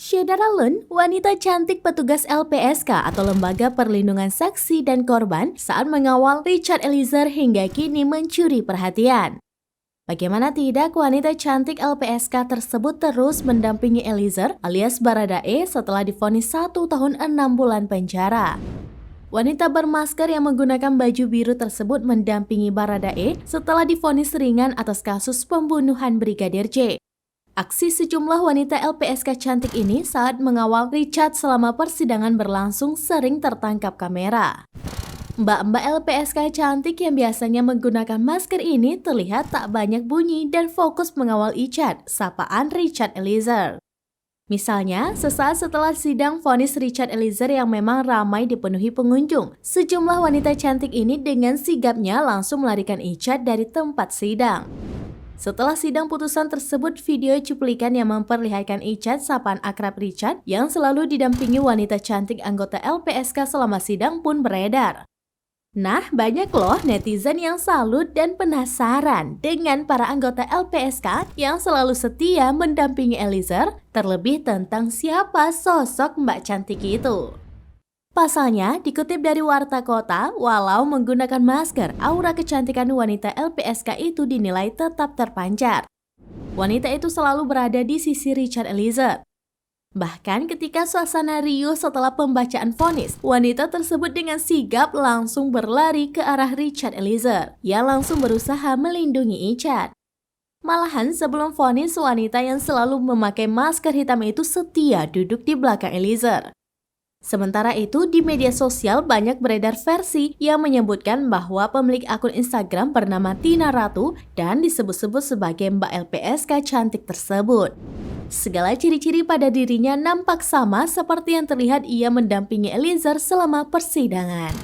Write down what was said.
Syedara Lun, wanita cantik petugas LPSK atau Lembaga Perlindungan Saksi dan Korban saat mengawal Richard Eliezer hingga kini mencuri perhatian. Bagaimana tidak, wanita cantik LPSK tersebut terus mendampingi Eliezer alias Baradae setelah divonis 1 tahun 6 bulan penjara. Wanita bermasker yang menggunakan baju biru tersebut mendampingi Baradae setelah divonis ringan atas kasus pembunuhan Brigadir J. Aksi sejumlah wanita LPSK cantik ini saat mengawal Richard selama persidangan berlangsung sering tertangkap kamera. Mbak-mbak LPSK cantik yang biasanya menggunakan masker ini terlihat tak banyak bunyi dan fokus mengawal Richard, sapaan Richard Eliezer. Misalnya, sesaat setelah sidang vonis Richard Eliezer yang memang ramai dipenuhi pengunjung, sejumlah wanita cantik ini dengan sigapnya langsung melarikan Richard dari tempat sidang. Setelah sidang putusan tersebut, video cuplikan yang memperlihatkan Richard, sapaan akrab Richard, yang selalu didampingi wanita cantik anggota LPSK selama sidang pun beredar. Nah, banyak loh netizen yang salut dan penasaran dengan para anggota LPSK yang selalu setia mendampingi Eliezer, terlebih tentang siapa sosok Mbak cantik itu. Pasalnya, dikutip dari Warta Kota, walau menggunakan masker, aura kecantikan wanita LPSK itu dinilai tetap terpancar. Wanita itu selalu berada di sisi Richard Eliezer. Bahkan ketika suasana riuh setelah pembacaan vonis, wanita tersebut dengan sigap langsung berlari ke arah Richard Eliezer. Ia langsung berusaha melindungi Richard. Malahan sebelum vonis, wanita yang selalu memakai masker hitam itu setia duduk di belakang Eliezer. Sementara itu, di media sosial banyak beredar versi yang menyebutkan bahwa pemilik akun Instagram bernama Tina Ratu dan disebut-sebut sebagai Mbak LPSK cantik tersebut. Segala ciri-ciri pada dirinya nampak sama seperti yang terlihat ia mendampingi Eliezer selama persidangan.